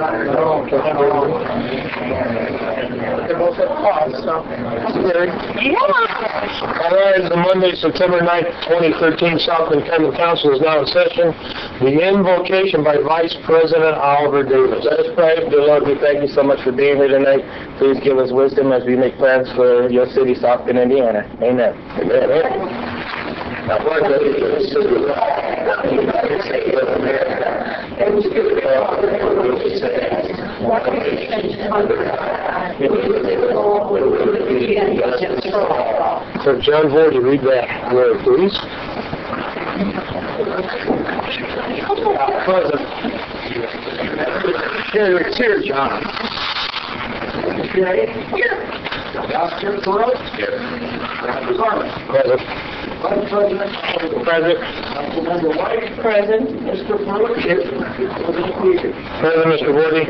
All right, the Monday, September 9th, 2013 Southland Common Council is now in session. The invocation by Vice President Oliver Davis. Let us pray. Dear Lord, we thank you so much for being here tonight. Please give us wisdom as we make plans for your city, South Bend, Indiana. Amen. Amen. So John Vorty, read that word, please. Here, John. Dr. Thoreau? Here. Dr. Carmen? Present. Vice President? Present. Councilmember White? Present. Mr. Pruitt? Here. Present, Mr. Vorty.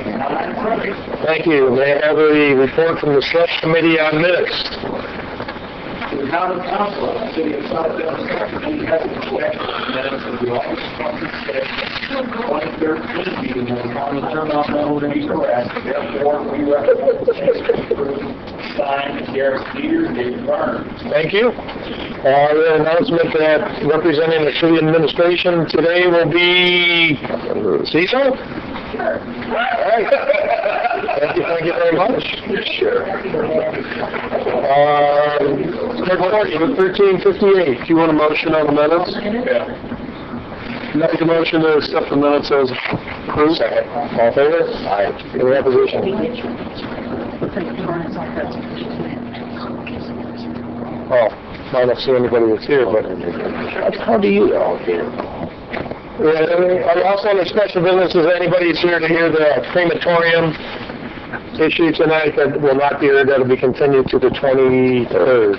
Thank you. May I have a report from the subcommittee on minutes? The Common Council of the City of South Bend has minutes of the August 2013 meeting of the County Environmental Resource. Therefore, we recommend signed Garrett Peters, David Byrne. Thank you. The announcement that representing the city administration today will be Cecil? Sure. All right. Thank you very much. Sure. 1358. Do you want a motion on the minutes? Yeah. Make a motion to accept the minutes as approved. Second. All in favor? Aye. Any opposition? Oh, I don't see anybody that's here, but how do you all here? Also on the special business, is anybody that's here to hear the crematorium issue tonight that will not be here, that'll be continued to the 23rd.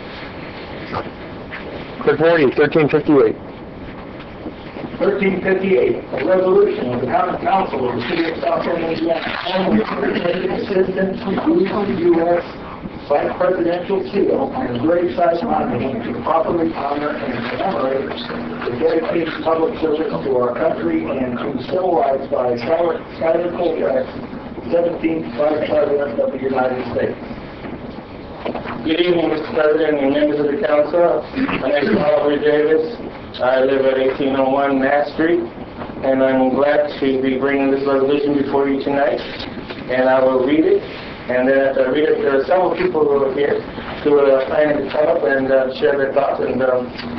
Clerk Vorty, 1358. 1358, a resolution of the Common Council of the City of South Bend, Indiana, honoring the assistant U.S. Vice Presidential Seal and graveside monument to properly honor and commemorate the dedicated public service to our country and to civil rights by Schuyler Colfax, 17th Vice President of the United States. Good evening, Mr. President and members of the council. My name is Oliver Davis. I live at 1801 Mass Street, and I'm glad to be bringing this resolution before you tonight. And I will read it. And then after I read it, there are several people who are here who are planning to come up and share their thoughts, and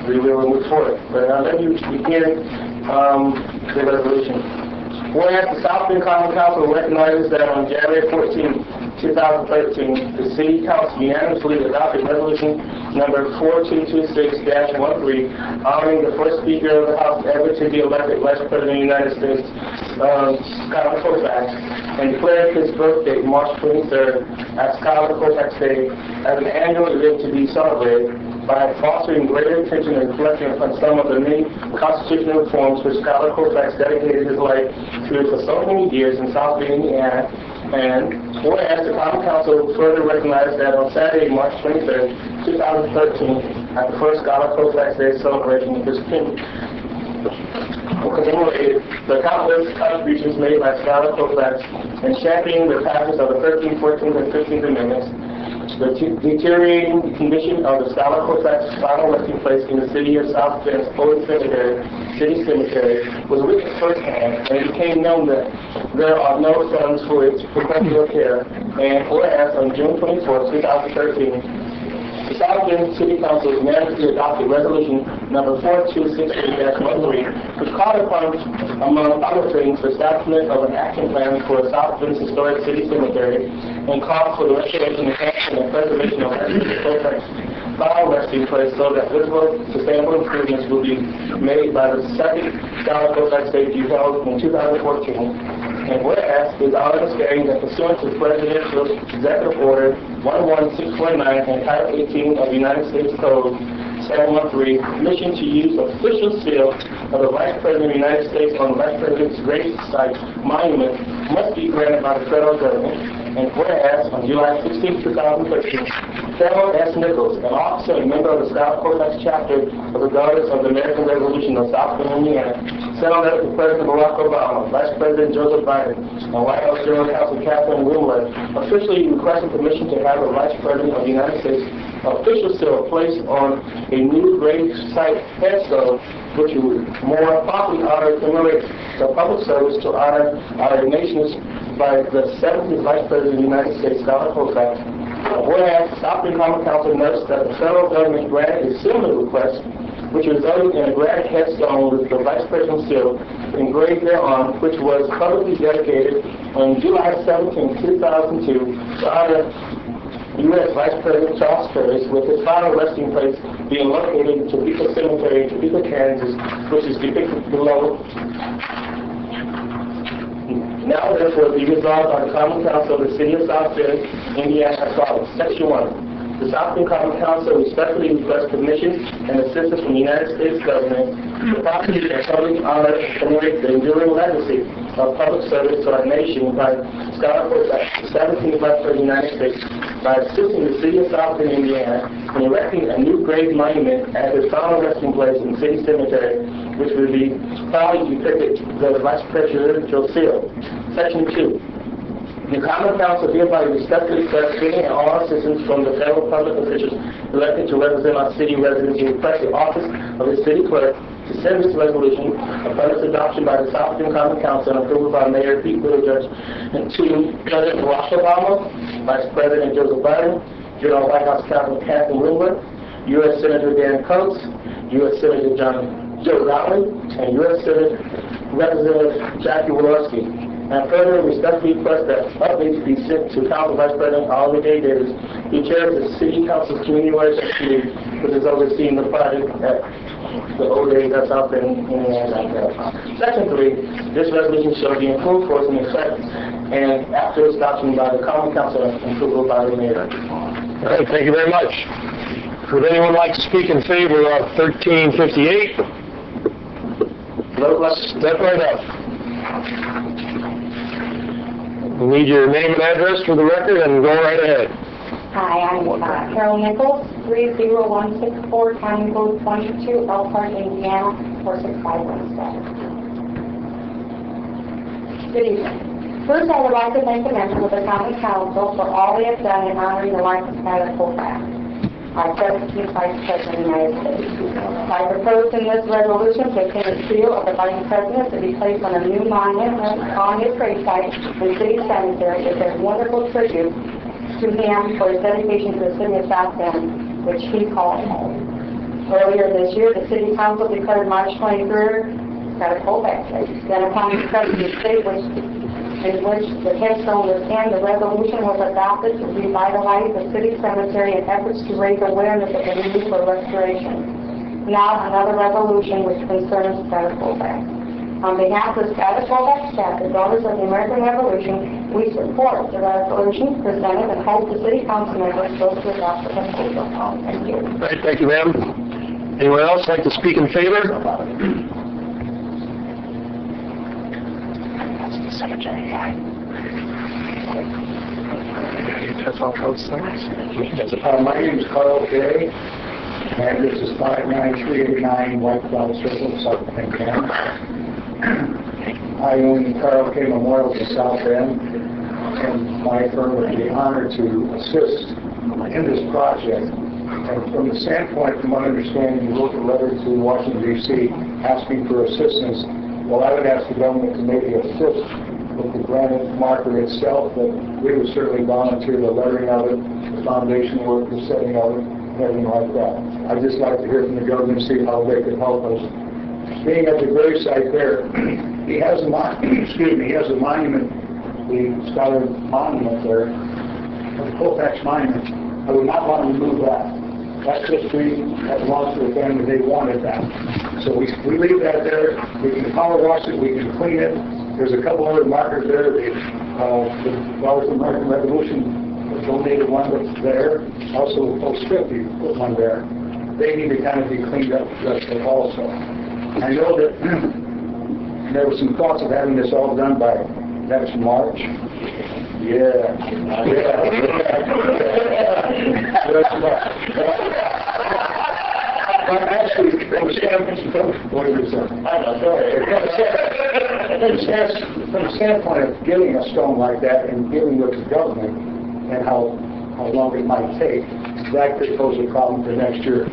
we will move forward. But let me begin the resolution. Whereas the South Bend Common Council recognizes that on January 14, 2013, the City Council unanimously adopted Resolution number 4226-13, honoring the first Speaker of the House ever to be elected Vice President of the United States, Schuyler Colfax, and declared his birthday, March 23rd, as Schuyler Colfax Day, as an annual event to be celebrated by fostering greater attention and reflecting upon some of the many constitutional reforms which Schuyler Colfax dedicated his life to for so many years in South Bend, Indiana. And whereas the Common Council further recognized that on Saturday, March 23rd, 2013, at the first Schuyler Colfax Day celebration, his commemorated the countless contributions made by Schuyler Colfax in championing the passage of the 13th, 14th, and 15th Amendments. The deteriorating condition of the Schuyler Colfax final resting place in the city of South Bend's old cemetery, city cemetery, was witnessed firsthand, and it became known that there are no funds for its perpetual care. And whereas on June 24, 2013, the South Bend City Council unanimously adopted Resolution number 4268-13, which called upon, among other things, the establishment of an action plan for the South Bend Historic City Cemetery, and called for the restoration, enhancement, and preservation of the final resting place so that visible, sustainable improvements will be made by the second Schuyler Colfax Day to be held in 2014. And whereas it is our understanding that pursuant to Presidential Executive Order 11649 and Title 18 of the United States Code 713, permission to use official seal of the Vice President of the United States on the Vice President's grave site monument must be granted by the federal government. And whereas on July 16, 2013, Carol S. Nichols, an officer and member of the Schuyler Colfax chapter of the Daughters of the American Revolution of South Bend, Indiana, Senator President Barack Obama, Vice President Joseph Biden, and White House General Counsel Catherine Winward officially requesting permission to have the Vice President of the United States official seal placed on a new grave site headstone, which would more properly commemorate the public service to honor our nation's by the 70th Vice President of the United States, Donald Colfax. Whereas the Southfield Common Council notes that the federal government granted a similar request, which resulted in a granite headstone with the Vice President's seal engraved thereon, which was publicly dedicated on July 17, 2002, to honor U.S. Vice President Charles Curtis, with his final resting place being located in Topeka Cemetery in Topeka, Kansas, which is depicted below. Now, therefore, be resolved by the Common Council of the City of South Bend, Indiana, as follows. Section 1. The South Bend Common Council respectfully requests permission and assistance from the United States government to properly and publicly honor and commemorate the enduring legacy of public service to our nation by Scott Colfax, the 17th Vice President of the United States, by assisting the City of South Bend, Indiana, in erecting a new grave monument at his final resting place in City Cemetery, which will be proudly depicted the Vice Presidential seal. Section 2. The Common Council hereby respectfully requests any and all assistance from the federal public officials elected to represent our city residents to request the office of the city clerk to send this resolution upon its adoption by the South Bend Common Council and approval by Mayor Pete Buttigieg, and to President Barack Obama, Vice President Joseph Biden, General White House Counsel Catherine Winward, U.S. Senator Dan Coates, U.S. Senator Joe Gottlieb, and U.S. Senate Representative Jackie Walorski. And further, respectfully request that updates be sent to Council Vice President Oliver J. Davis, who chairs the City Council's Community Relations Committee, which is overseeing the project at the old days that's out there in Indiana. Section 3, this resolution shall be in full force and effect, and after its adoption by the Common Council and approval by the Mayor. All right, thank you very much. Would anyone like to speak in favor of 1358? Step right up. We need your name and address for the record, and go right ahead. Hi, I'm Carol Nichols, 30164, County Code 22, Elkhart, Indiana, 46517. Good evening. First, I would like to thank the members of the Common Council for all they have done in honoring the life of Skylar Colfax, our 17th Vice President of the United States. I propose in this resolution to obtain a seal of the Vice President to be placed on a new monument on his gravesite in City Cemetery as a wonderful tribute to him for his dedication to the City of South Bend, which he called home. Earlier this year, the City Council declared March 23rd Skylar Colfax Day. Then upon the President's Day, in which the headstone was in, the resolution was adopted to revitalize the city cemetery in efforts to raise awareness of the need for restoration. Now, another resolution which concerns Skylar Colfax. On behalf of Skylar Colfax staff, the Daughters of the American Revolution, we support the resolution presented and hope the city council members vote to adopt the proposal. Thank you. All right, thank you, ma'am. Anyone else like to speak in favor? Cemetery. My name is Carl Gay, and this is 59389 White Cloud Circle, South Bend, Indiana. I own Carl K. Memorial in South Bend, and my firm would be honored to assist in this project. And from the standpoint, from my understanding, you wrote a letter to Washington, D.C. asking for assistance. Well, I would ask the government to maybe assist with the granite marker itself, but we would certainly volunteer the lettering of it, the foundation work, the setting of it, and everything like that. I'd just like to hear from the government and see how they could help us. Being at the gravesite there, he has a he has a monument, the Skylar Monument there, the Colfax Monument. I would not want to remove that. That's history, that belongs to the family, they wanted that. So we leave that there, we can power wash it, we can clean it. There's a couple other markers there, the Daughters of the American Revolution donated one that's there, also Post 50 put one there. They need to kind of be cleaned up also. I know that there were some thoughts of having this all done by next March. Yeah. Actually, from the standpoint of getting a stone like that and dealing with the government and how long it might take, that could pose a problem for next year.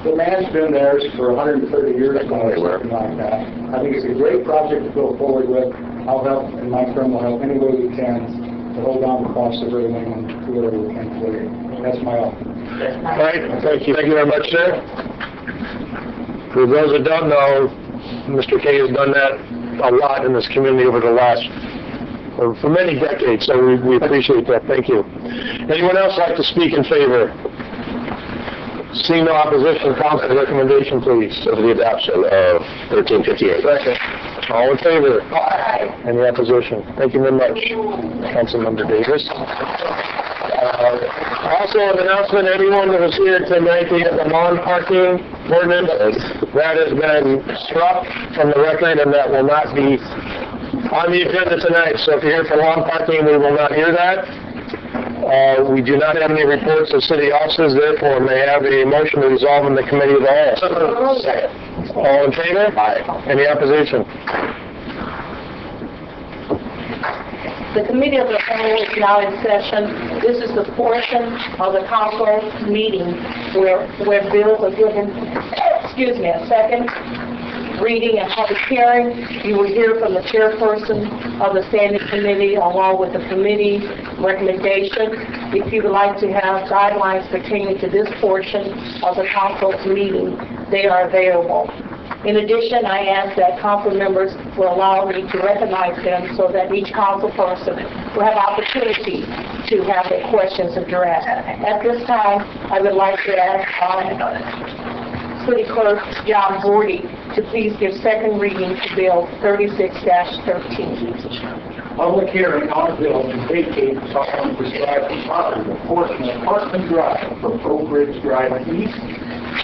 The man's been there for 130 years now or something like that. I think it's a great project to go forward with. I'll help, and my firm will help any way we can to hold down the cost of everything and do whatever we can for you. That's my offer. All right, thank you. Thank you very much, sir. For those that don't know, Mr. Kay has done that a lot in this community over the last, for many decades, so we appreciate that. Thank you. Anyone else like to speak in favor? Seeing no opposition, council recommendation, please, of the adoption of 1358. Second. All in favor? Aye. Any opposition? Thank you very much, Councilmember Davis. Also, an announcement, anyone that was here tonight, we have the lawn parking ordinance that has been struck from the record and that will not be on the agenda tonight. So if you're here for lawn parking, we will not hear that. We do not have any reports of city offices, therefore may I have a motion to resolve in the committee of the whole. Second. All in favor? Aye. Any opposition? The committee of the whole is now in session. This is the portion of the council meeting where bills are given, a second reading and public hearing. You will hear from the chairperson of the standing committee along with the committee recommendation. If you would like to have guidelines pertaining to this portion of the council's meeting, they are available. In addition, I ask that council members will allow me to recognize them so that each council person will have opportunity to have their questions addressed. At this time, I would like to ask City Clerk John Bordy to please give second reading to Bill 36-13. Public hearing on a bill to vacate the following prescribed property, a portion of Parkman Drive from Oak Ridge Drive east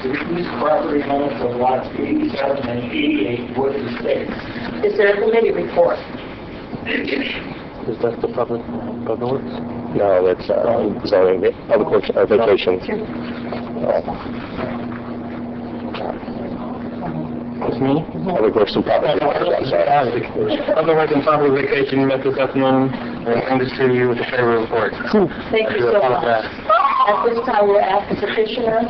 to the east property limits of lots 87 and 88 Wood Estates. Is there a committee report? Is that the public works? No, that's zoning, public works, vacation. It's me? Public works and public works, I'm sorry. Public works and public vacation, mental testimony, and this to you with a favorable report. Thank you so much. At this time, we'll ask the petitioner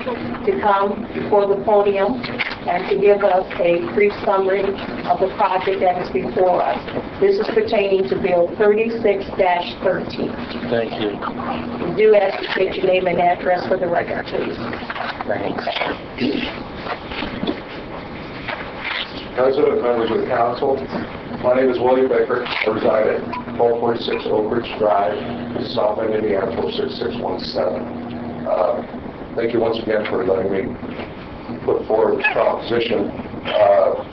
to come before the podium and to give us a brief summary of the project that is before us. This is pertaining to Bill 36-13. Thank you. We do ask you to state your name and address for the record, please. Thanks. President, members of the council, my name is William Baker. I reside at 1246 Oak Ridge Drive, South Bend, Indiana, 46617. Thank you once again for letting me put forward this proposition to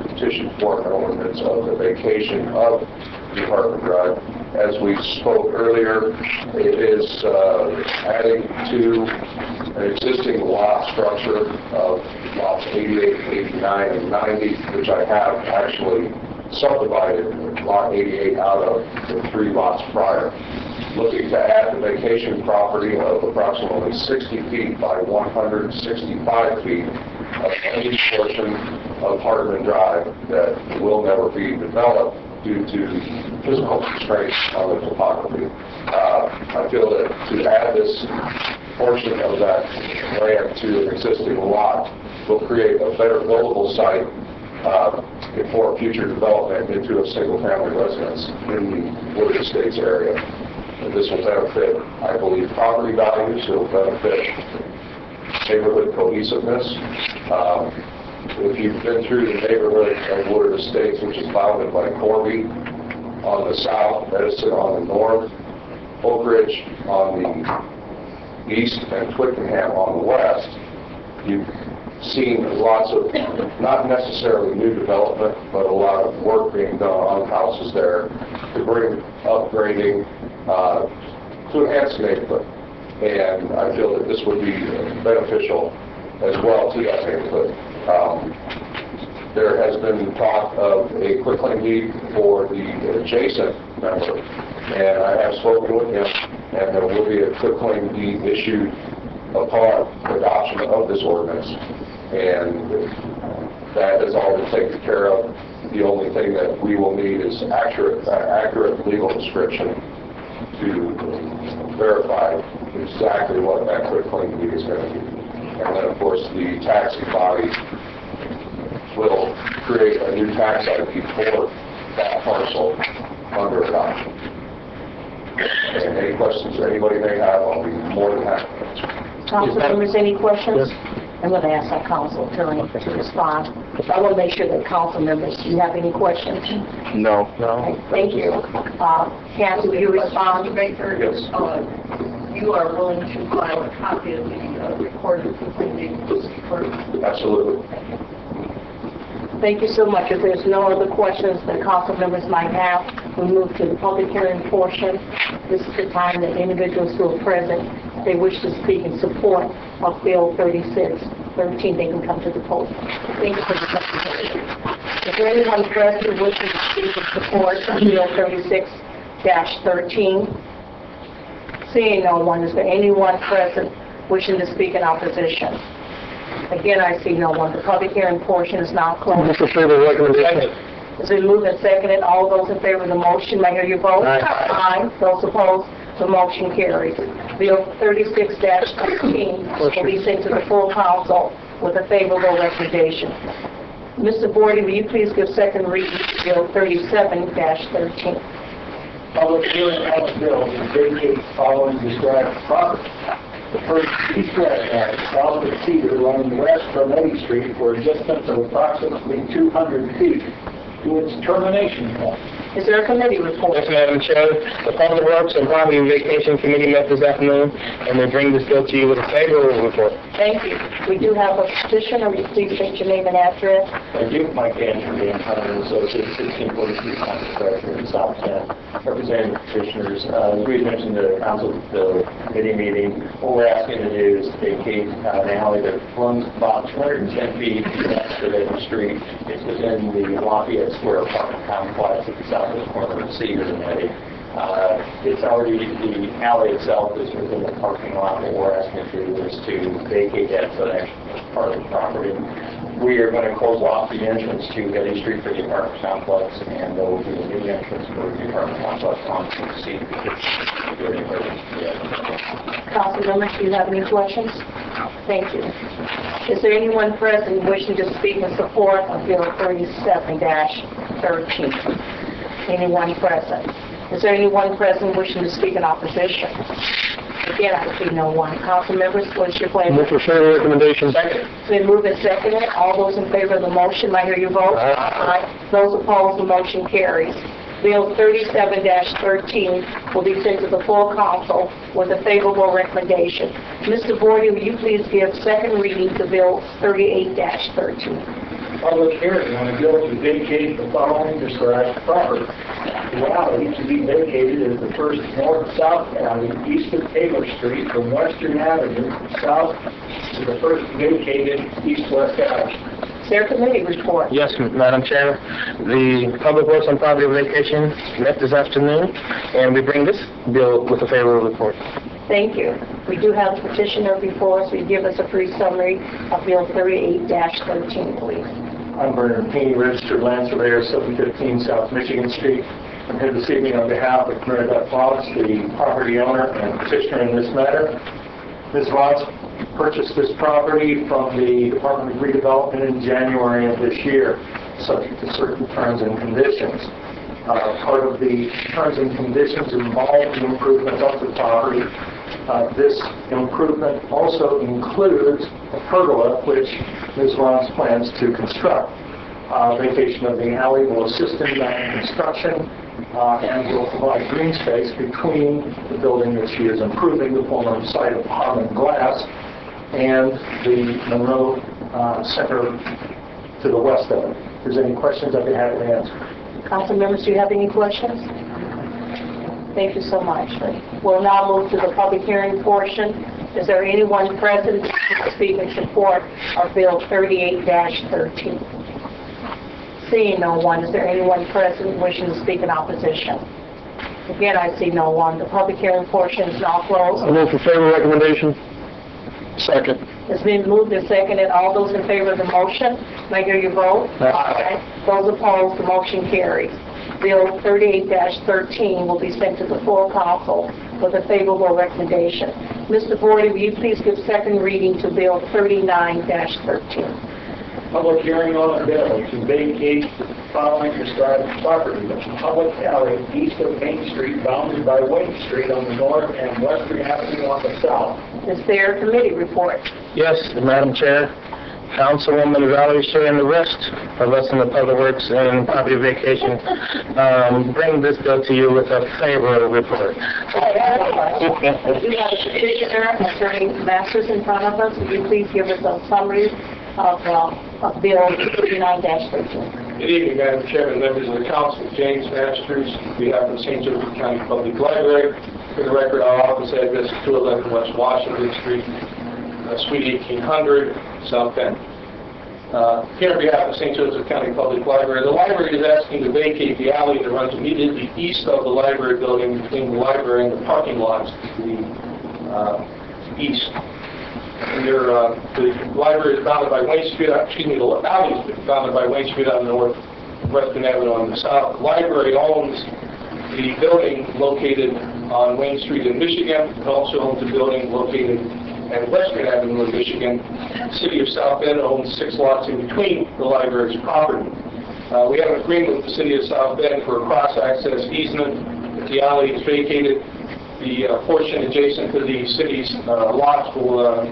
petition for an ordinance of the vacation of Parkman Drive. As we spoke earlier, it is adding to an existing lot structure of lots 88, 89, and 90, which I have actually subdivided lot 88 out of the 3 lots prior. Looking to add the vacation property of approximately 60 feet by 165 feet of any portion of Parkman Drive that will never be developed due to physical constraints on the topography. I feel that to add this portion of that land to an existing lot will create a better buildable site for future development into a single-family residence in the Wood Estates area. And this will benefit, I believe, property values. It will benefit neighborhood cohesiveness. If you've been through the neighborhood of Wood Estates, which is bounded by Corby on the south, Edison on the north, Oak Ridge on the east, and Twickenham on the west, you've seen lots of, not necessarily new development, but a lot of work being done on houses there to bring upgrading to enhance the neighborhood. And I feel that this would be beneficial as well to that neighborhood. There has been talk of a quitclaim deed for the adjacent member, and I have spoken with him, and there will be a quitclaim deed issued upon adoption of this ordinance. and that is all been taken care of. The only thing that we will need is accurate legal description to verify exactly what that quitclaim deed is going to be. And then, of course, the taxing body will create a new tax ID for that parcel under adoption. And any questions anybody may have, I'll be more than happy to answer. Council members, any questions? I'm going to ask our council attorney to respond. I want to make sure that council members, do you have any questions? No. Okay, thank you. Kathy, will you respond? Baker, Yes. you are willing to file a copy of the recorded completed first? Absolutely. Thank you so much. If there's no other questions that council members might have, we move to the public hearing portion. This is the time that individuals who are present, if they wish to speak in support of Bill 3613, they can come to the podium. Thank you for the presentation. Is there anyone present who wishes to speak in support of Bill 36-13? Seeing no one, is there anyone present wishing to speak in opposition? Again, I see no one. The public hearing portion is now closed. Mr. Favor, recommendation. It's been moved and seconded. All those in favor of the motion, may I hear your vote? Aye. Aye. Those opposed, the motion carries. Bill 36-13 will be sent to the full council with a favorable recommendation. Mr. Bordy, will you please give second reading to Bill 37-13? Public hearing on the bill to vacate following described property. The first east-west line, south of Cedar, running west from Eddy Street for a distance of approximately 200 feet to its termination point. Is there a committee report? Yes, Madam Chair. The Public Works and Property Vacation Committee met this afternoon, and they bring this bill to you with a favorable report. Thank you. We do have a petitioner. Will you please state your name and address? Thank you. Mike Andrew, Dan Hunter, Associates, 1643 Congress Director in South Bend, representing the petitioners. As we mentioned at the council committee meeting, what we're asking to do is vacate an alley that runs about 210 feet west of Eddy Street. It's within the Lafayette Square apartment complex at the southwest corner of Cedar and Eddy. It's already, the alley itself is within the parking lot. What we're asking to do is to vacate that so that actually part of the property. We are going to close off the entrance to Eddy Street for the apartment complex, and there will be a new entrance for the apartment complex on Cedar. Council members, do you have any questions? Thank you. Is there anyone present wishing to speak in support of Bill 37-13? Anyone present? Is there anyone present wishing to speak in opposition? Again, I see no one. Council members, what is your pleasure? Move for favorable recommendation. Second. It's been moved and seconded. All those in favor of the motion, may I hear your vote? Aye. Those opposed, the motion carries. Bill 37-13 will be sent to the full council with a favorable recommendation. Mr. Bordy, will you please give second reading to Bill 38-13? Public hearing on a bill to vacate the following described property. The alley to be vacated is the first north-south alley east of Taylor Street from Western Avenue south to the first vacated east-west alley. Is there a committee report? Yes, Madam Chair. The Public Works and Property Vacation met this afternoon, and we bring this bill with a favorable report. Thank you. We do have a petitioner before us. Will you give us a brief summary of Bill 38-13, please? I'm Bernard Payne, registered land surveyor, 715 South Michigan Street. I'm here this evening on behalf of Mary Beth Voss, the property owner and petitioner in this matter. Ms. Voss purchased this property from the Department of Redevelopment in January of this year, subject to certain terms and conditions. Part of the terms and conditions involved the improvement of the property. This improvement also includes a pergola, which Ms. Voss plans to construct. Vacation of the alley will assist in that construction and will provide green space between the building that she is improving, the former site of Harmon Glass, and the Monroe Center to the west of it. If there's any questions, I'd be happy to answer. Council members, do you have any questions? Thank you so much. We'll now move to the public hearing portion. Is there anyone present to speak in support of Bill 38-13? Seeing no one, is there anyone present wishing to speak in opposition? Again, I see no one. The public hearing portion is now closed. I move for favorable recommendation. Second. It's been moved and seconded. All those in favor of the motion, may I hear your vote? Aye. Those opposed, the motion carries. Bill 38-13 will be sent to the full council with a favorable recommendation. Mr. Vorley, will you please give second reading to Bill 39-13? Public hearing on a bill to vacate the following prescribed property: the public alley east of Main Street, bounded by Wayne Street on the north and Western Avenue on the south. Is there a committee report? Yes, Madam Chair. Councilwoman Valerie Shea and the rest of us in the Public Works and Property Vacation bring this bill to you with a favorable report. We have a petitioner, Attorney Masters, in front of us. Would you please give us a summary of Bill 39-13? Good evening, Madam Chairman, members of the council. James Masters, on behalf of St. Joseph County Public Library. For the record, our office address is 211 West Washington Street, Suite 1800, South Bend. Here on behalf of St. Joseph County Public Library, the library is asking to vacate the alley that runs immediately east of the library building between the library and the parking lots to the east. The library is bounded by Wayne Street, the alley is bounded by Wayne Street on the north, Western Avenue on the south. The library owns the building located on Wayne Street in Michigan. It also owns a building located at Western Avenue in Michigan. The City of South Bend owns 6 lots in between the library's property. We have an agreement with the City of South Bend for a cross-access easement. If the alley is vacated, the portion adjacent to the city's lots will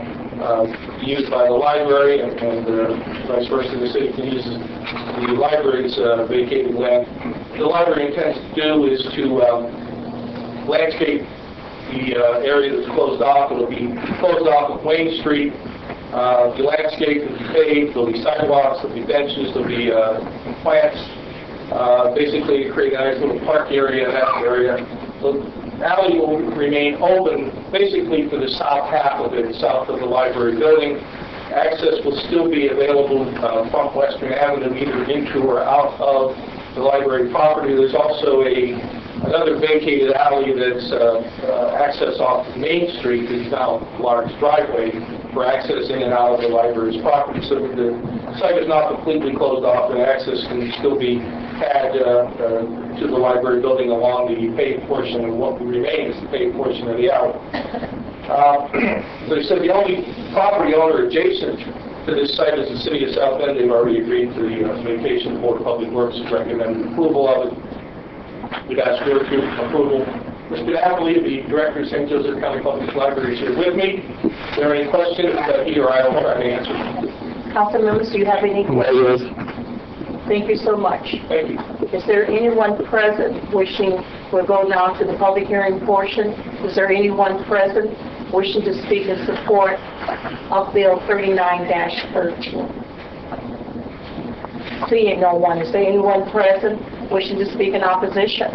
be used by the library, and vice versa, the city can use the library's vacated land. The library intends to do is to landscape the area that's closed off. It'll be closed off of Wayne Street. The landscape will be paved. There'll be sidewalks. There'll be benches. There'll be plants. Basically, create a nice little park area in that area. The alley will remain open, basically for the south half of it, south of the library building. Access will still be available from Western Avenue, either into or out of the library property. There's also another vacated alley that's access off Main Street. It's now a large driveway for access in and out of the library's property. So the site is not completely closed off, and access can still be had to the library building along the paved portion, and what remains is the paved portion of the alley. So I said the only property owner adjacent to this site is the City of South Bend. They've already agreed to the vacation. Board of Public Works has recommended approval of it. We'd ask your approval. Mr. Napoli, the Director of St. Joseph County Public Library, is here with me. If there are any questions that he or I will try to answer. Council members, do you have any questions? Thank you so much. Thank you. Is there anyone present wishing, we'll go now to the public hearing portion. Is there anyone present wishing to speak in support of Bill 39-13? Seeing no one, is there anyone present wishing to speak in opposition?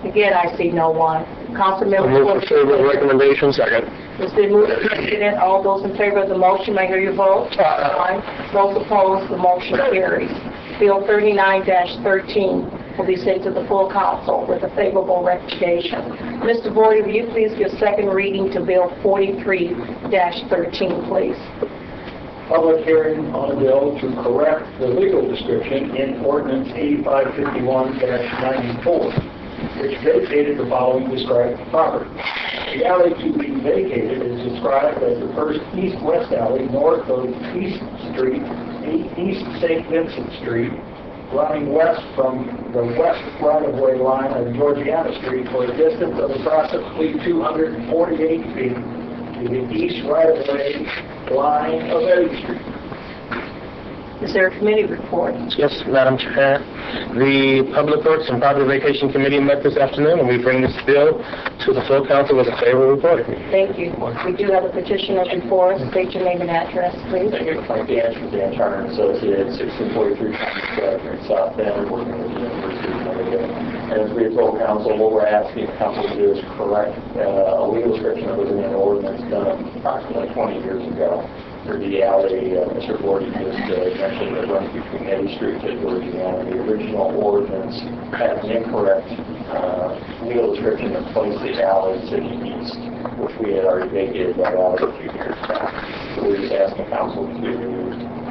Again, I see no one. Council members, Move for favorable recommendation. Second. it's been moved and seconded. All those in favor of the motion, may I hear your vote? Aye. Those opposed, the motion carries. Bill 39-13 will be sent to the full council with a favorable recommendation. Mr. Vorley, will you please give second reading to Bill 43-13, please? Public hearing on a bill to correct the legal description in Ordinance 8551-94, which vacated the following described property. The alley to be vacated is described as the first east-west alley north of East Street, East St. Vincent Street, running west from the west right-of-way line of Georgiana Street for a distance of approximately 248 feet to the east right-of-way line of Eddy Street. Is there a committee report? Yes, Madam Chair. The Public Works and Property Vacation Committee met this afternoon, and we bring this bill to the full council with a favorable report. Thank you. We do have a petitioner before us. State your name and address, please. Thank you. My name is Dan Charner and Associates, 1643 Thomas Avenue in South Bend, working with the University of Michigan. And as we have told council, what we're asking the council to do is correct a legal description that was in an ordinance done approximately 20 years ago. for the alley, Mr. Gordon just mentioned that runs between Eddy Street to Georgiana. The original ordinance had an incorrect legal description that placed the alley to the east, which we had already vacated that alley a few years back. So we're just asking council to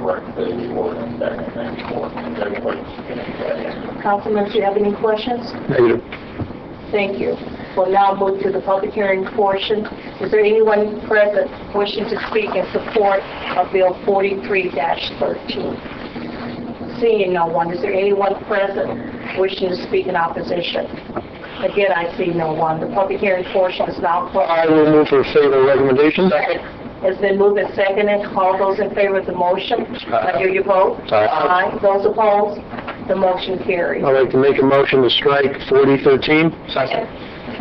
correct the ordinance back in 94. Is anybody going to do that? Councilman, do you have any questions? Negative. Thank you. We'll now move to the public hearing portion. Is there anyone present wishing to speak in support of Bill 43-13? Seeing no one, is there anyone present wishing to speak in opposition? Again, I see no one. The public hearing portion is now closed. I will move for favor recommendation. Second. It's been moved and seconded. All those in favor of the motion, I hear you vote. Aye. Those opposed, the motion carries. I'd like to make a motion to strike 4013.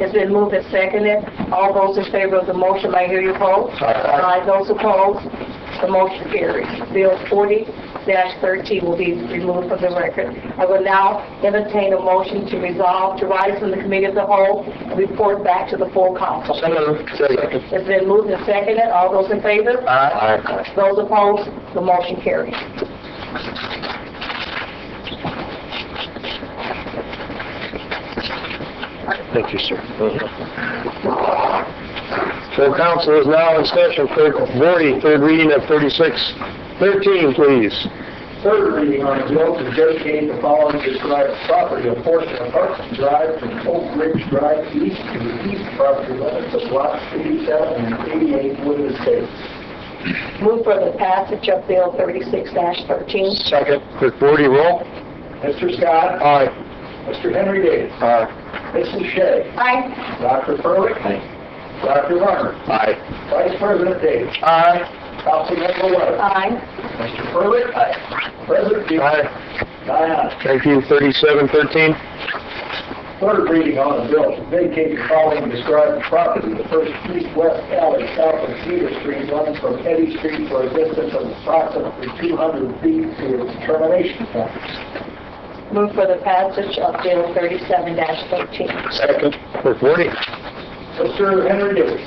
It's been moved and seconded. All those in favor of the motion, I hear you vote. Aye. Those opposed, the motion carries. Bill 40-13 will be removed from the record. I will now entertain a motion to resolve to rise from the committee of the whole and report back to the full council. Second. It's been moved and seconded. All those in favor? Aye. Those opposed, the motion carries. Thank you, sir. Full council is now in session. Clerk Vorty, third reading of 3613, please. Third reading on a bill to dedicate the following described property, a portion of Hudson Drive from Oak Ridge Drive east to the east property limits of lots 87 and 88 Wood Estates. Move for the passage of Bill 36-13. Second. Clerk Vorty, roll. Mr. Scott? Aye. Mr. Henry Davis? Aye. Mrs. Shea? Aye. Dr. Furlick? Dr. Varner? Aye. Vice President Davis? Aye. Councilmember Webb? Aye. Mr. Furlick? President Hughes? Aye. 9 ayes. Thank you. 3713. Third reading on a bill to vacate the following described property. The first east-west alley south of Cedar Street runs from Eddy Street for a distance of approximately 200 feet to its termination point. Move for the passage of Bill 37-13. Second. Clerk Vorty. Mr. Henry Davis.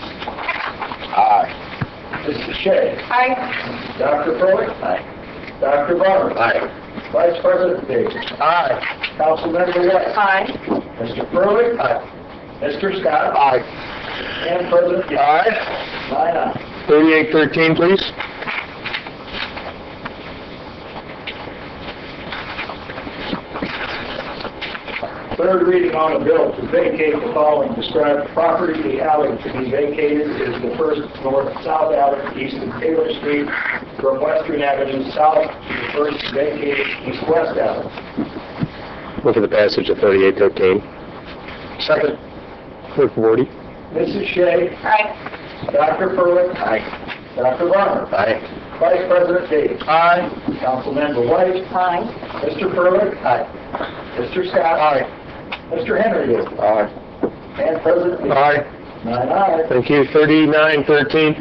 Aye. Mrs. Shea. Aye. Dr. Furlick. Dr. Varner. Aye. Vice President Davis. Aye. Councilmember West. Aye. Mr. Furlick. Mr. Scott. Aye. And President Hughes. Aye. 9 ayes. 3813, please. Third reading on a bill to vacate the following described property. The alley to be vacated is the first north-south alley east of Taylor Street from Western Avenue south to the first vacated east-west alley. Move for the passage of 3813. Second. Clerk Vorty. Mrs. Shea. Aye. Dr. Furlick. Aye. Dr. Varner. Aye. Vice President Davis. Aye. Councilmember White. Aye. Mr. Furlick. Mr. Scott. Aye. Mr. Henry Davis. Aye. And President Hughes. Aye. 9 ayes. Thank you. 3913.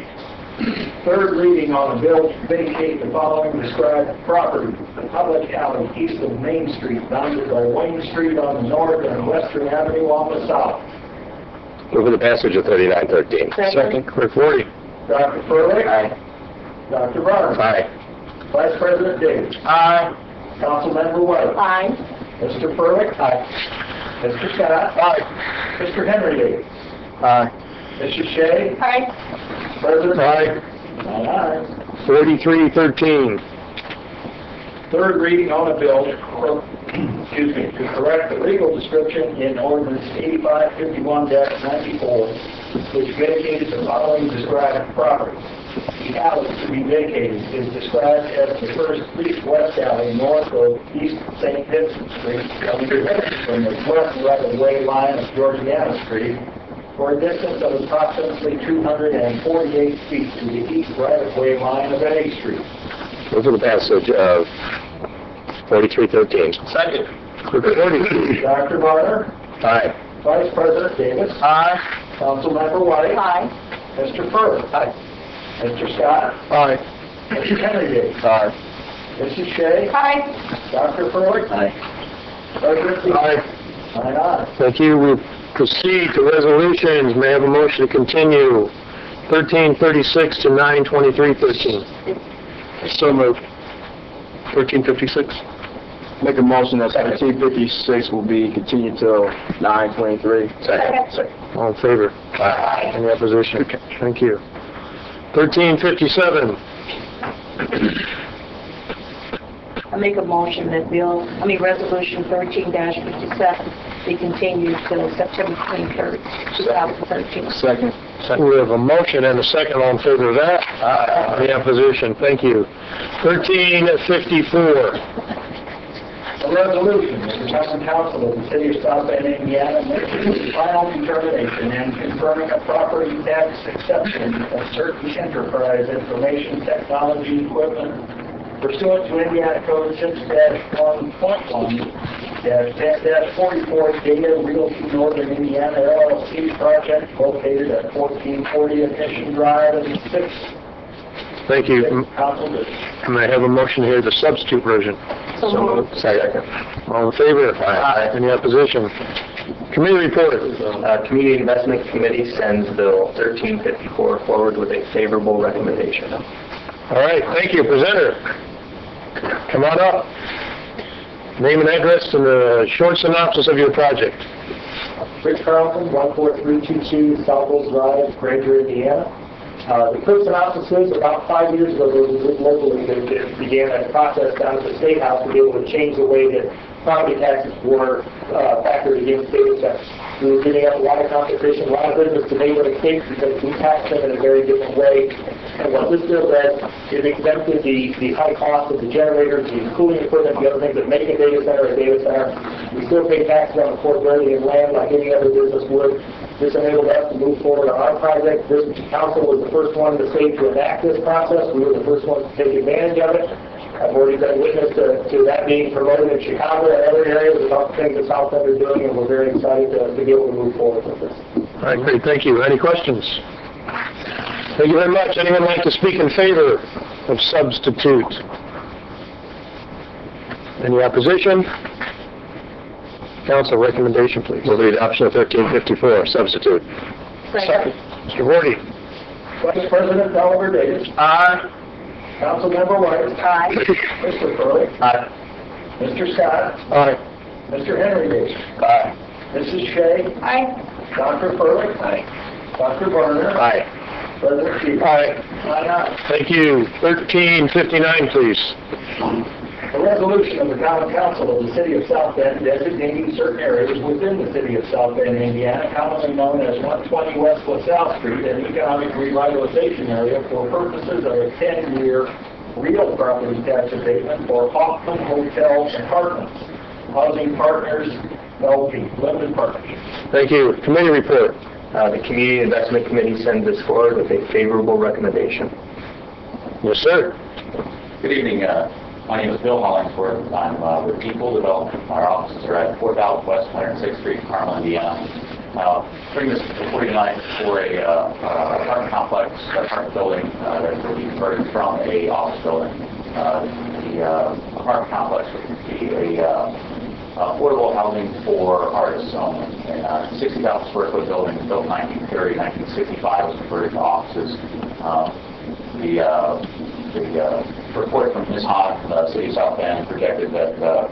Third reading on a bill to vacate the following described property. The public alley east of Main Street, bounded by Wayne Street on the north and Western Avenue on the south. Move for the passage of 3913. Second. Clerk Vorty. Dr. Furlick. Dr. Varner. Aye. Vice President Davis. Aye. Councilmember White. Aye. Mr. Furlick. Mr. Scott. Aye. Mr. Henry Davis. Aye. Mrs. Shea. Aye. President. Aye. 9 ayes. 4313. Third reading on a bill to correct the legal description in ordinance 8551-94, which vacated the following described property. The alley to be vacated is described as the first east-west alley north of East St. Vincent Street, from the west right-of-way line of Georgiana Street, for a distance of approximately 248 feet to the east right-of-way line of Eddy Street. Move for the passage of 4313. Second. Clerk Vorty. Dr. Varner. Aye. Vice President Davis. Aye. Councilmember White. Aye. Mr. Furlick. Mr. Scott. Aye. Mr. Henry Davis. Aye. Mrs. Shea. Aye. Dr. Furlick. President Hughes. Aye. 9 ayes. Thank you. We'll proceed to resolutions. May I have a motion to continue 1336 to 92313. So moved. 1356. Make a motion that 1356 will be continued till 9/23. Second. All in favor? Aye. Any opposition? Thank you. 1357. I make a motion that resolution 13-57 be continued till September 23rd, 2013. Second. We have a motion and a second. All in favor of that? Aye. Any opposition? Thank you. 1354. A resolution of the common council of the city of South Bend, Indiana, making the final determination and confirming a property tax exception of certain enterprise information technology equipment pursuant to Indiana Code 6-1.1-10-44 Data Realty Northern Indiana LLC project located at 1440 Admission Drive in the 6th Thank you. Council District. And I have a motion here, the substitute version. Second. All in favor? Aye. Any opposition? Committee report. Community Investment Committee sends Bill 1354 forward with a favorable recommendation. All right, thank you. Presenter, come on up. Name and address and a short synopsis of your project. Rich Carlson, 14322 Southwell Drive, Granger, Indiana. The quick synopsis is about 5 years ago, there was a group locally that began a process down at the State House to be able to change the way that property taxes were factored against data centers. We were getting up a lot of competition, a lot of business to neighboring states because we tax them in a very different way. And what this bill does is exempted the high cost of the generators, the cooling equipment, the other things that make a data center a data center. We still pay taxes on the portability of land like any other business would. This enabled us to move forward on our project. This council was the first one in the state to enact this process. We were the first ones to take advantage of it. I've already been witness to that being promoted in Chicago and other areas about the things that South Bend is doing, and we're very excited to be able to move forward with this. All right, great. Thank you. Any questions? Thank you very much. Anyone like to speak in favor of substitute? Any opposition? Council recommendation, please. Move the adoption of 1354, substitute. Second. Mr. Vorty. Vice President Oliver Davis. Aye. Councilmember White. Aye. Mr. Furley. Aye. Mr. Scott. Aye. Mr. Henry Davis. Aye. Mrs. Shea. Aye. Dr. Furley. Aye. Dr. Varner. Aye. President Keefe. Aye. Aye. Thank you. 1359, please. A resolution of the Common Council of the City of South Bend designating certain areas within the City of South Bend, Indiana, commonly known as 120 West LaSalle Street, an economic revitalization area for purposes of a 10-year real property tax abatement for Hoffman Hotel Apartments, Housing Partners, LP, Limited Partnership. Thank you. Committee report. The Community Investment Committee sends this forward with a favorable recommendation. Yes, sir. Good evening. My name is Bill Hollingsworth. I'm with Equal Development. Our offices are at 4000 West 106th Street, Carmel, Indiana. Bring this before you tonight for a apartment complex, apartment building that will be converted from a office building. The apartment complex will be a affordable housing for artists only. And 60,000 square foot building built 1930, 1965 was converted to offices. The report from Ms. Hahn from the City of South Bend projected that the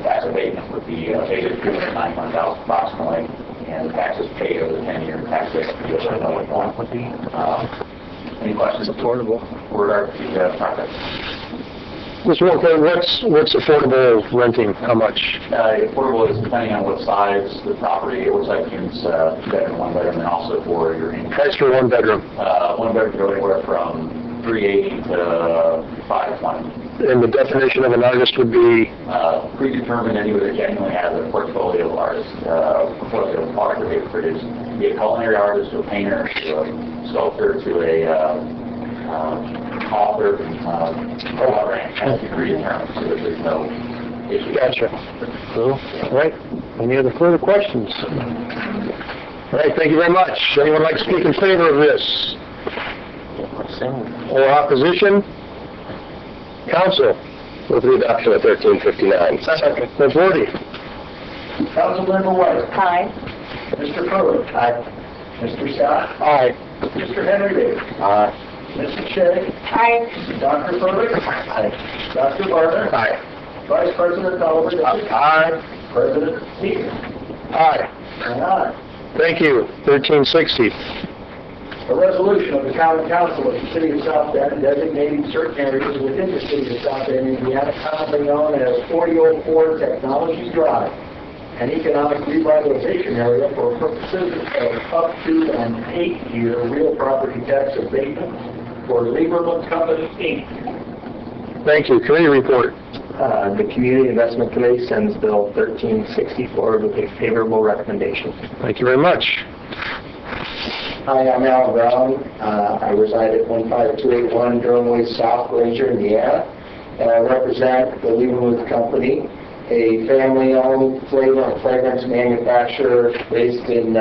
tax abatement would be abated to $91,000 approximately, and the taxes paid over the 10-year tax abatement would be another one. Any questions? Affordable. For the project? Mr. Walker, what's affordable renting? How much? Affordable is depending on what size the property. It looks like it's bedroom, one bedroom, and also for your income. Price for one bedroom. One bedroom go anywhere from $380 to $520. And the definition of an artist would be? Predetermined anybody that genuinely has a portfolio of artists, portfolio of art that they've produced. Be a culinary artist, to a painter, to a sculptor, to a author, whatever, and has to be predetermined so that there's no issue. Gotcha. Cool. All right. Any other further questions? All right. Thank you very much. Anyone like to speak in favor of this? Or opposition? Council. Move the adoption of 1359. Second. Ms. Vorty. Councilmember White. Aye. Mr. Furley. Aye. Mr. Scott? Aye. Mr. Henry Davis? Aye. Mrs. Shea? Aye. Dr. Furlick? Aye. Dr. Barner? Aye. Vice President Calabria? Aye. President Peter? Aye. And aye. Thank you. 1360. A resolution of the Common Council of the City of South Bend designating certain areas within the City of South Bend, Indiana, commonly known as 4004 Technology Drive, an economic revitalization area for purposes of up to an 8-year real property tax abatement for Lieberman Company, Inc. Thank you. Committee report. The Community Investment Committee sends Bill 1364 with a favorable recommendation. Thank you very much. Hi, I'm Al Brown. I reside at 15281 Durham Way South, Glacier, Indiana, and I represent the Lieberman Company, a family-owned flavor and fragrance manufacturer based in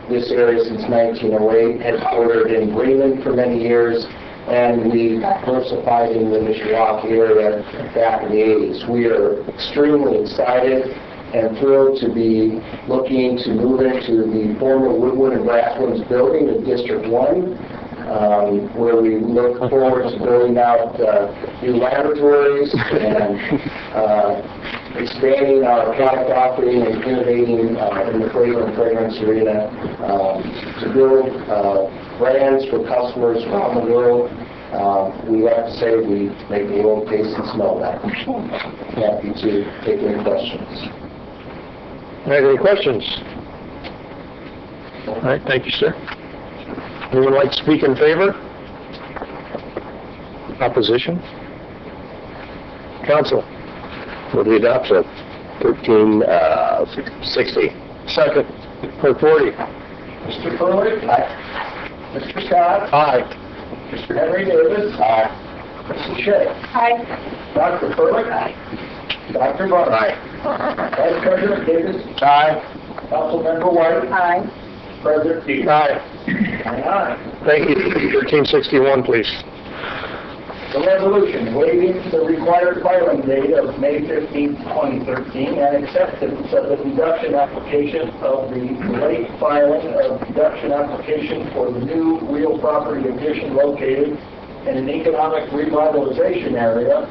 this area since 1908, headquartered in Greenland for many years, and we diversified in the Mishawaka area back in the 80s. We are extremely excited and thrilled to be looking to move into the former Woodward and Grasslands building in District 1, where we look forward to building out new laboratories and expanding our product offering and innovating in the flavor and fragrance arena to build brands for customers around the world. We like to say we make the world taste and smell that. Happy to take any questions. Any questions? All right, thank you, sir. Anyone like to speak in favor? Opposition? Council? Will the adoption of 1360? Second. Clerk Forty. Mr. Furlick? Aye. Mr. Scott? Aye. Mr. Henry Davis? Aye. Mrs. Shea? Aye. Dr. Furlick? Aye. Dr. Barner? Aye. Vice President Davis? Aye. Councilmember White? Aye. President Peter? Aye. And aye. Thank you. 1361, please. The resolution waiving the required filing date of May 15, 2013, and acceptance of the deduction application of the late filing of deduction application for the new real property addition located in an economic revitalization area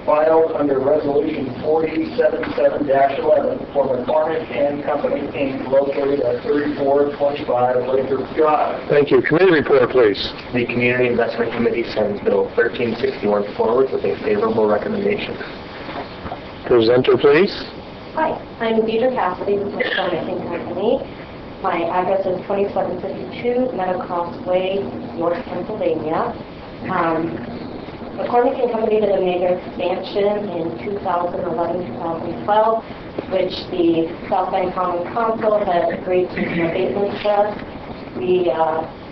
filed under Resolution 4077-11 for McCormick and Company, Inc., located at 3425 Laker Drive. Thank you. Committee report, please. The Community Investment Committee sends Bill 1361 forward with a favorable recommendation. Presenter, please. Hi, I'm Deidre Cassidy with McCormick and Company. My address is 2752 Meadow Cross Way, North Pennsylvania. McCormick and Company did a major expansion in 2011-2012, which the South Bend Common Council had agreed to some abatements for us. We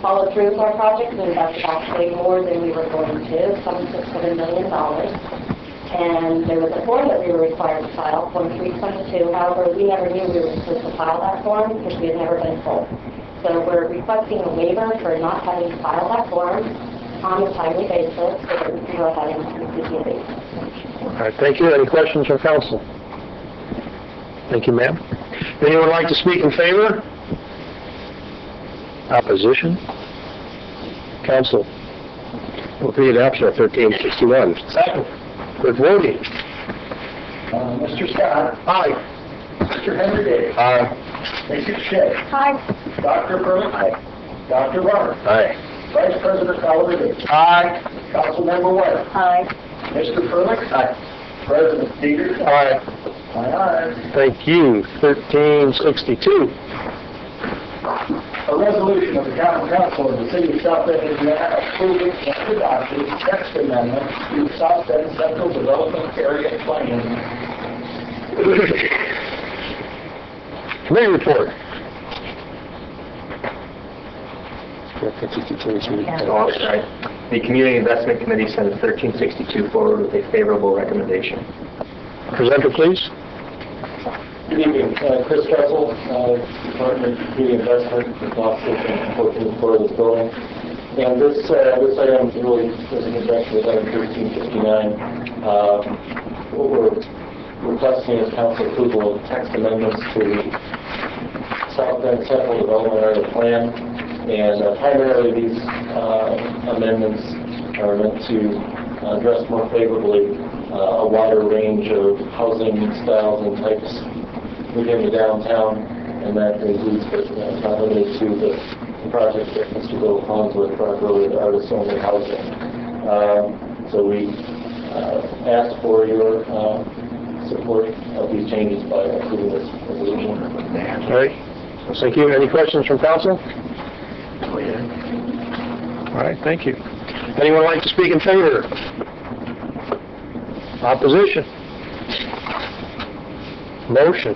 followed through with our project and invested actually more than we were going to, some $600 million. And there was a form that we were required to file, Form 322. However, we never knew we were supposed to file that form because we had never been told. So we're requesting a waiver for not having to file that form on a timely basis so that we can go ahead and complete the abatement. All right, thank you. Any questions from council? Thank you, ma'am. Anyone like to speak in favor? Opposition? Council? Move for the adoption of 1361. Second. Clerk Forty. Mr. Scott? Aye. Mr. Henry Davis? Aye. Mrs. Shea? Hi. Dr. Furlick? Aye. Dr. Barner? Aye. Vice President Calabria? Aye. Councilmember White? Hi. Mr. Furlick? Aye. President Peter? Aye. Aye. Thank you. 1362. A resolution of the Common Council of the City of South Bend, Indiana, approving and adopting the text amendment to South Bend Central Development Area Plan. Committee report. Oh, sorry. The Community Investment Committee sends 1362 forward with a favorable recommendation. Presenter, please. Good evening. Chris Kessel, Department of Community Investment, Office, and working with for this building. And this item really is in conjunction with item 1359. What we're requesting is council approval of text amendments to the South Bend Central Development Area Plan. And primarily these amendments are meant to address more favorably a wider range of housing styles and types within the downtown, and that includes, but not limited to, the project that Mr. Bill Farnsworth brought earlier, the artist-only housing. So we ask for your support of these changes by approving this resolution. All right. Thank you. Any questions from council? All right, thank you. Anyone like to speak in favor? Opposition? Motion?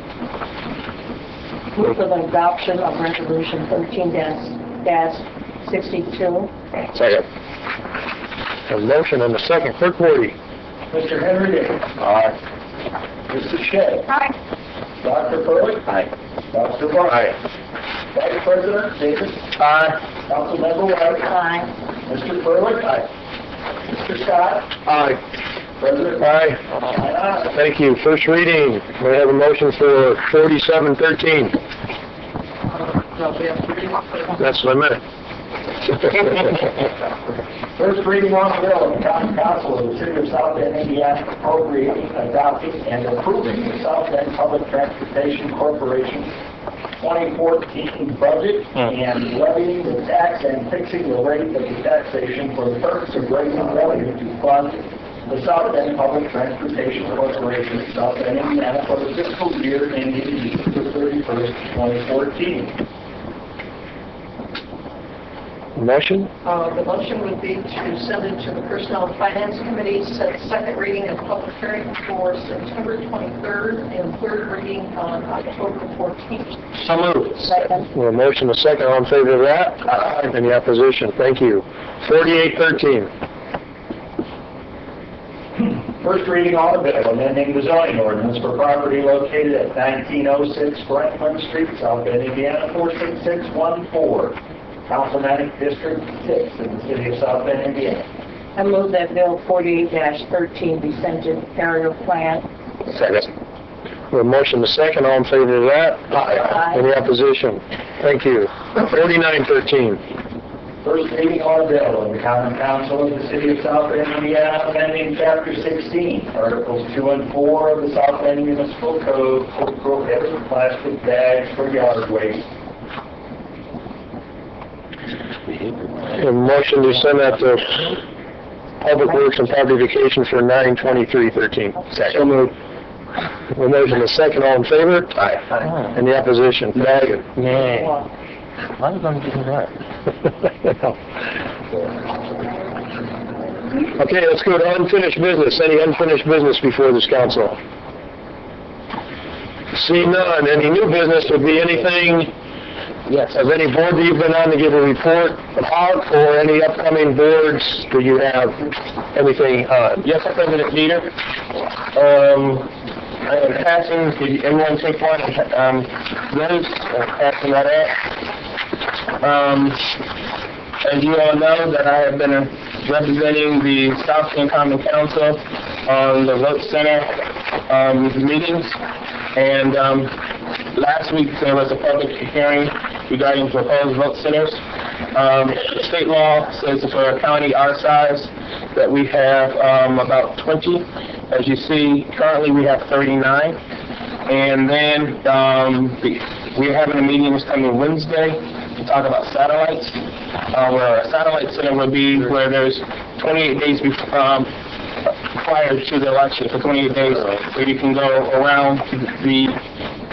Move for the adoption of Resolution 13-62. Second. A motion and a second. Clerk Woody? Mr. Henry Davis. Aye. Mr. Shea. Aye. Dr. Furley. Aye. Dr. Barr. Aye. Vice President Davis. Aye. Councilmember White. Aye. Mr. Furley. Aye. Mr. Scott. Aye. President. Aye. Aye. Thank you. First reading. We have a motion for 4713. That's what I meant. First reading on the bill of the common council of the city of South Bend, Indiana, appropriating, adopting, and approving the South Bend Public Transportation Corporation 2014 budget and levying the tax and fixing the rate of the taxation for the purpose of raising revenue to fund the South Bend Public Transportation Corporation of South Bend, Indiana for the fiscal year ending December 31st, 2014. Motion? The motion would be to send it to the Personnel and Finance Committee, set second reading and public hearing for September 23rd and third reading on October 14th. So moved. Second. Well, a motion, a second. All in favor of that? Aye. Any opposition? Thank you. 4813. First reading on the bill, amending the zoning ordinance for property located at 1906 Franklin Street, South Bend, Indiana, 46614. Councilmanic District 6 in the city of South Bend, Indiana. I move that Bill 48-13 be sent to aerial plan. Second. Well, a motion, a second. All in favor of that? Aye. Any opposition? Thank you. 4913. First reading on the bill of the common council of the city of South Bend, Indiana, amending chapter 16, articles 2 and 4 of the South Bend Municipal Code to prohibit plastic bags for yard waste. A motion to send that to Public Works and Property Vacation for 9/23/13. Second. So moved. A motion, a second. All in favor? Aye. Any opposition? Second. Nay. Why did I do that? Okay, let's go to unfinished business. Any unfinished business before this council? See none. Any new business would be anything? Yes. Of any board that you've been on to give a report about, or any upcoming boards that you have anything on? Yes, President Peter. I am passing, did everyone take one? Those, passing that out. As you all know, that I have been representing the South Bend Common Council on the Vote Center meetings, and last week there was a public hearing regarding proposed vote centers. State law says for a county our size that we have about 20. As you see, currently we have 39. And then we're having a meeting this coming Wednesday to talk about satellites. Where a satellite center will be where there's 28 days prior to the election, for 28 days, where you can go around the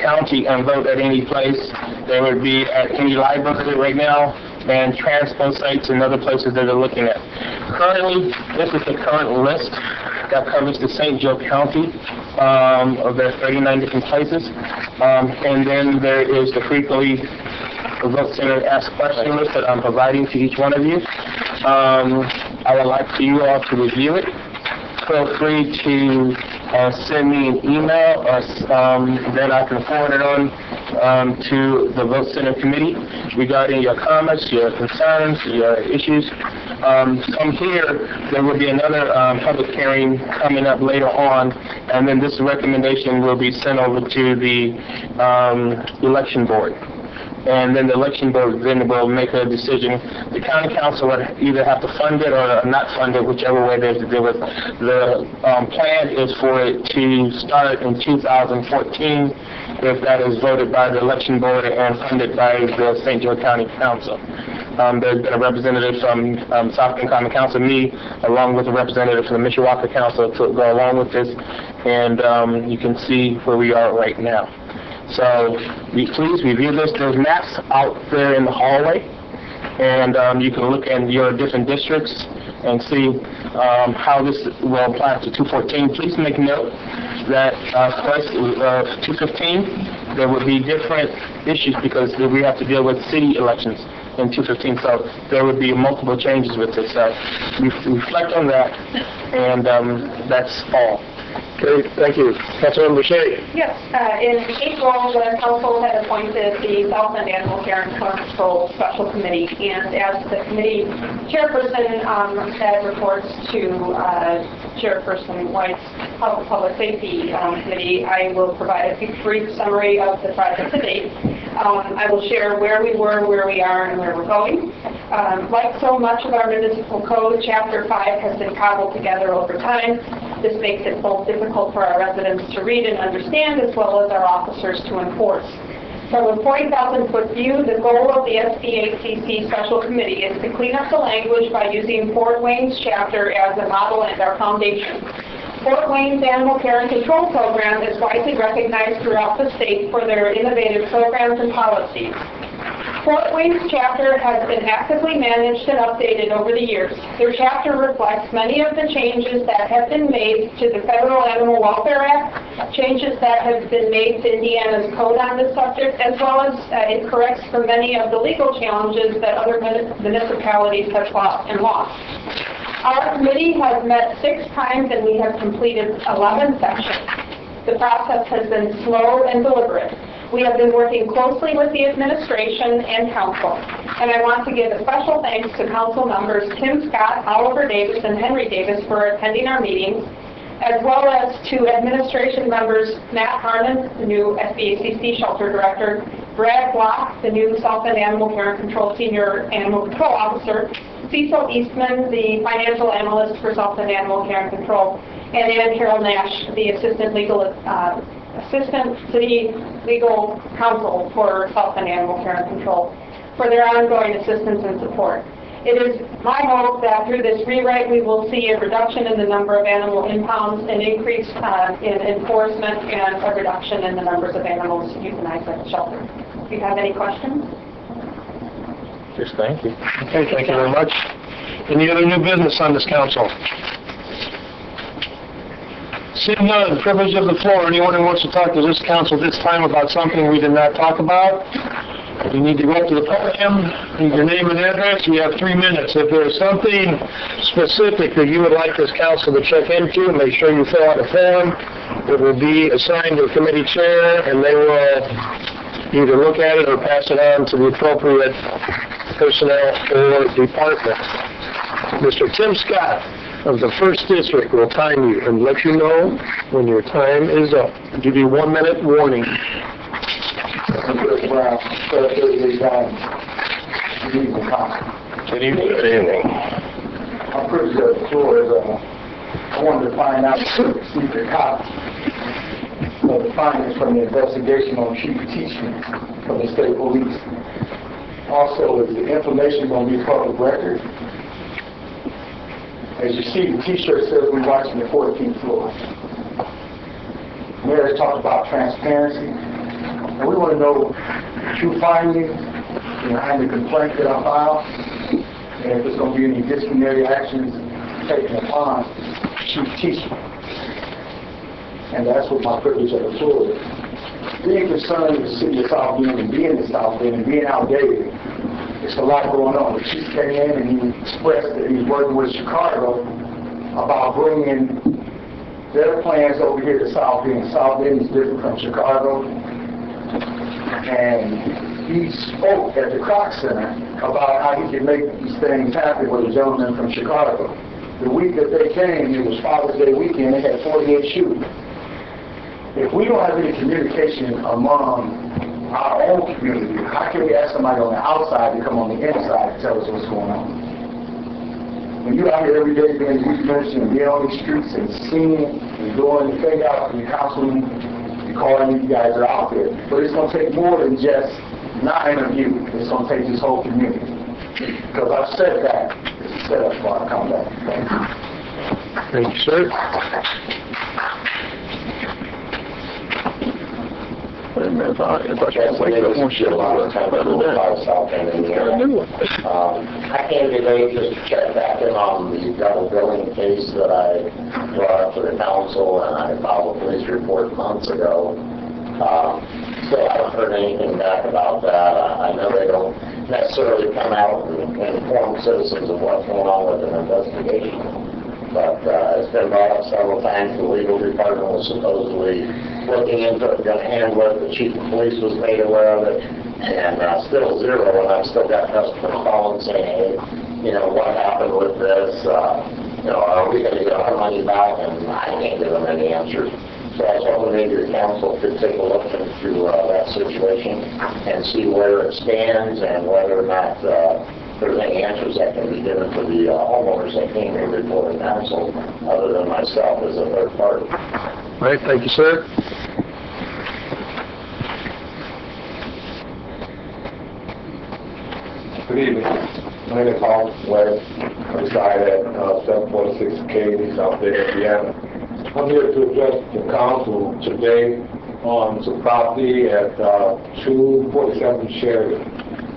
county and vote at any place. They would be at any library right now, and transpo sites and other places that they're looking at. Currently, this is the current list that covers the St. Joe County of their 39 different places. And then there is the frequently vote center ask question list that I'm providing to each one of you. I would like for you all to review it. Feel free to send me an email, or then I can forward it on to the Vote Center Committee regarding your comments, your concerns, your issues. From here, there will be another public hearing coming up later on, and then this recommendation will be sent over to the election board. and then the election board then will make a decision. The county council would either have to fund it or not fund it, whichever way they have to do it. The plan is for it to start in 2014, if that is voted by the election board and funded by the St. George County Council. There's been a representative from South Bend Common Council, me, along with a representative from the Mishawaka Council to go along with this, and you can see where we are right now. So please review this. There's maps out there in the hallway, and you can look at your different districts and see how this will apply to 214. Please make note that first 215, there will be different issues because we have to deal with city elections in 215, so there would be multiple changes with this. Reflect on that, and that's all. Okay, thank you. Councilmember Shea. Yes, in April, the council had appointed the South Bend Animal Care and Control Special Committee, and as the committee chairperson, that reports to Chairperson White's Public Safety Committee, I will provide a brief summary of the project to date. I will share where we were, where we are, and where we're going. Like so much of our municipal code, Chapter 5 has been cobbled together over time. This makes it both difficult for our residents to read and understand, as well as our officers to enforce. From a 40,000-foot view, the goal of the SBACC Special Committee is to clean up the language by using Fort Wayne's chapter as a model and our foundation. Fort Wayne's Animal Care and Control Program is widely recognized throughout the state for their innovative programs and policies. Fort Wayne's chapter has been actively managed and updated over the years. Their chapter reflects many of the changes that have been made to the Federal Animal Welfare Act, changes that have been made to Indiana's code on this subject, as well as it corrects for many of the legal challenges that other municipalities have fought and lost. Our committee has met 6 times and we have completed 11 sections. The process has been slow and deliberate. We have been working closely with the administration and council, and I want to give a special thanks to council members Tim Scott, Oliver Davis, and Henry Davis for attending our meetings, as well as to administration members Matt Harmon, the new SBACC Shelter Director, Brad Block, the new South Bend Animal Care and Control Senior Animal Control Officer, Cecil Eastman, the Financial Analyst for South Bend Animal Care and Control, and Ann Carol Nash, the Assistant City Legal Counsel for South Bend Animal Care and Control, for their ongoing assistance and support. It is my hope that through this rewrite we will see a reduction in the number of animal impounds, an increase in enforcement, and a reduction in the numbers of animals euthanized at the shelter. Do you have any questions? Yes, thank you. Okay, thank you very much. Any other new business on this council? Seeing none, privilege of the floor. Anyone who wants to talk to this council this time about something we did not talk about, you need to go up to the podium, leave your name and address. You have 3 minutes. If there's something specific that you would like this council to check into, make sure you fill out a form. It will be assigned to the committee chair, and they will either look at it or pass it on to the appropriate personnel or department. Mr. Tim Scott of the 1st District will time you and let you know when your time is up. I'll give you 1 minute warning. Good evening. I'm pretty good at the floor. I wanted to find out the secret copy of the findings from the investigation on Chief Teachman from the state police. Also, is the information going to be public record? As you see, the T-shirt says we're watching the 14th floor. Mayor talked about transparency, and we want to know true findings behind the complaint that I filed, and if there's going to be any disciplinary actions taken upon Chief Teachman. And that's what my privilege of the floor is. Being concerned with the city of South Bend and being in South Bend and being outdated, there's a lot going on. The chief came in and he expressed that he's working with Chicago about bringing their plans over here to South Bend. South Bend is different from Chicago. And he spoke at the Kroc Center about how he could make these things happen with a gentleman from Chicago. The week that they came, it was Father's Day weekend, they had 48 shootings. If we don't have any communication among our own community. How can we ask somebody on the outside to come on the inside to tell us what's going on? When you're out here every day doing youth ministry and being on the streets and singing and doing the thing out in your councilman, you're calling you guys are out there. But it's going to take more than just 9 of you. It's going to take this whole community. Because I've said that. It's a setup for our comeback. Thank you. Thank you, sir. Wait a minute, I can't wait for more shit. I came today just to check back in on the double billing case that I brought up to the council, and I filed a police report months ago. Still haven't heard anything back about that. I know they don't necessarily come out and inform citizens of what's going on with an investigation. But it's been brought up several times. The legal department was supposedly looking into it, going to handle it. The chief of police was made aware of it, and still zero. And I've still got customers calling saying, hey, you know, what happened with this? You know, are we going to get our money back? And I can't give them any answers. So I was hoping maybe the council could take a look into that situation and see where it stands and whether or not there's any answers that can be given to the homeowners that came here before the council, other than myself as a third party. All right, thank you, sir. Good evening. My name is Paul Webb. I reside at 746 Katy, South Bend, Indiana. I'm here to address the council today on some property at 247 Sheridan.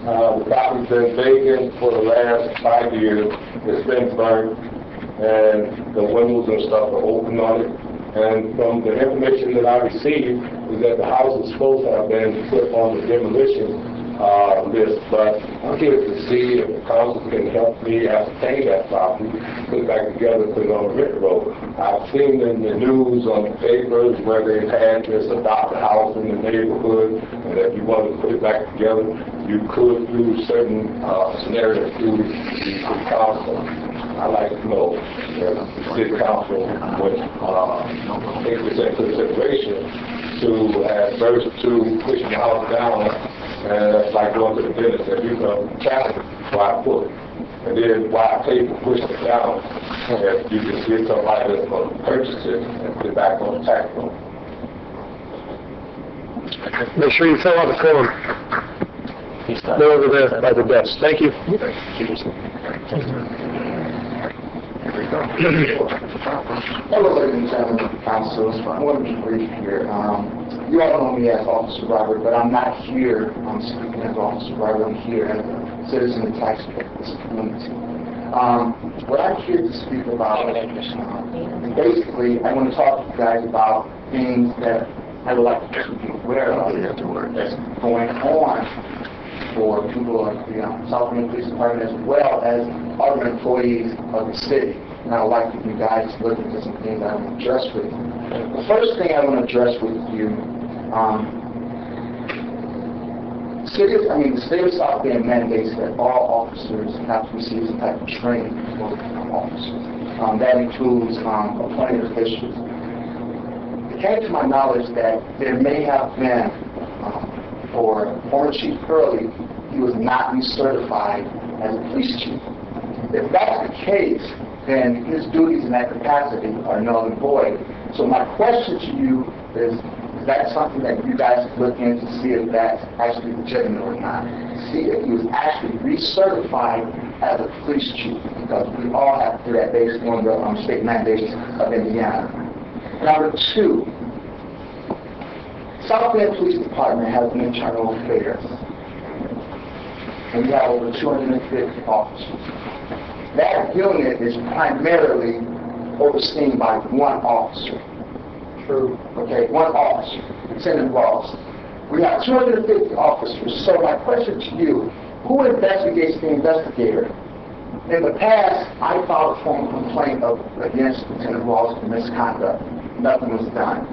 The property's been vacant for the last 5 years. It's been burnt, and the windows and stuff are open on it. And from the information that I received is that the house is supposed to have been put on the demolition list, but I'm here to see if the council can help me ascertain that property, put it back together, put it on the Rick Road. I've seen in the news, on the papers, where they've had this adopted house in the neighborhood, and if you wanted to put it back together, you could through certain scenarios through the council. I'd like to know if the city council would take this into consideration to adverse to pushing the house down. And that's like going to the dentist, that you can challenge why I put it. And then why I pay for pushing it down, if you can get somebody that's going to purchase it and put it back on the tax roll. Make sure you fill out the form. They're over there by the desk. Thank you. Hello, ladies and gentlemen, council. I'm going to be brief here. You all know me as Officer Robert, but I'm not here. I'm speaking as Officer Robert. I'm here as a citizen and taxpayer of this community. What I'm here to speak about, basically, I want to talk to you guys about things that I would like to be aware of that's going on for people like the South Bend Police Department as well as other employees of the city. And I would like you guys to look into some things that I want to address with you. The first thing I want to address with you, the state of South Bend mandates that all officers have to receive some type of training before they become officers. That includes appointed officials. It came to my knowledge that there may have been, for former Chief Hurley, he was not recertified as a police chief. If that's the case, then his duties in that capacity are null and void. So my question to you is that something that you guys look into to see if that's actually legitimate or not? See if he was actually recertified as a police chief, because we all have to do that based on the state mandates of Indiana. Number two, South Bend Police Department has an internal affairs, and we have over 250 officers. That unit is primarily overseen by one officer. True. Okay, one officer, Lieutenant Ross. We have 250 officers. So my question to you, who investigates the investigator? In the past, I filed a formal complaint against Lieutenant Ross for misconduct. Nothing was done.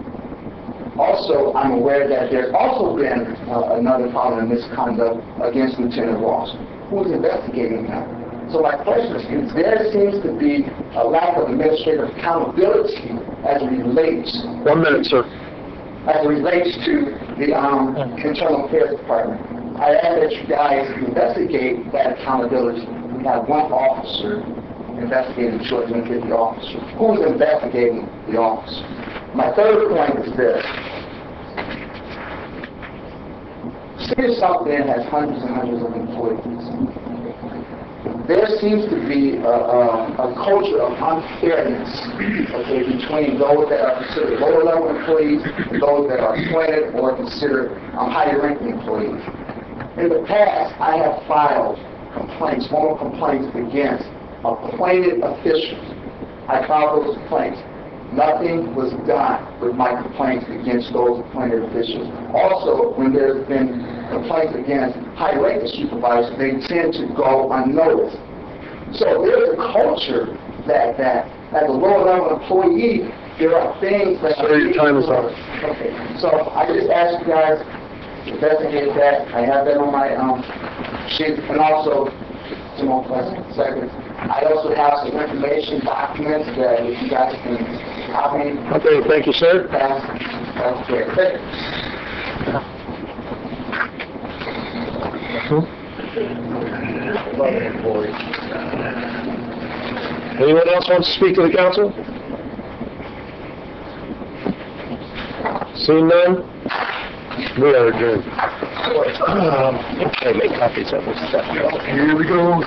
Also, I'm aware that there's also been another filing of misconduct against Lieutenant Ross. Who's investigating that? So my question is, there seems to be a lack of administrative accountability as it relates. 1 minute, sir. as it relates to the Internal Affairs Department. I ask that you guys investigate that accountability. We have one officer investigating children, 50 officers. Who's investigating the officer? My third point is this. City of South Bend has hundreds and hundreds of employees. There seems to be a culture of unfairness, okay, between those that are considered lower-level employees and those that are appointed or considered higher-ranking employees. In the past, I have filed complaints, formal complaints against appointed officials. I filed those complaints. Nothing was done with my complaints against those appointed officials. Also, when there's been complaints against high-ranking supervisors, they tend to go unnoticed. So there's a culture that as a lower-level employee, there are things that... Sir, your time is up. Okay, so I just ask you guys to investigate that. I have that on my sheet, and also, 2 more seconds. I also have some information documents that if you guys can copy. Okay, thank you, sir. That's great. Thank you. Anyone else wants to speak to the council? Seeing none? We are adjourned. Okay, make copies of this stuff. Here we go.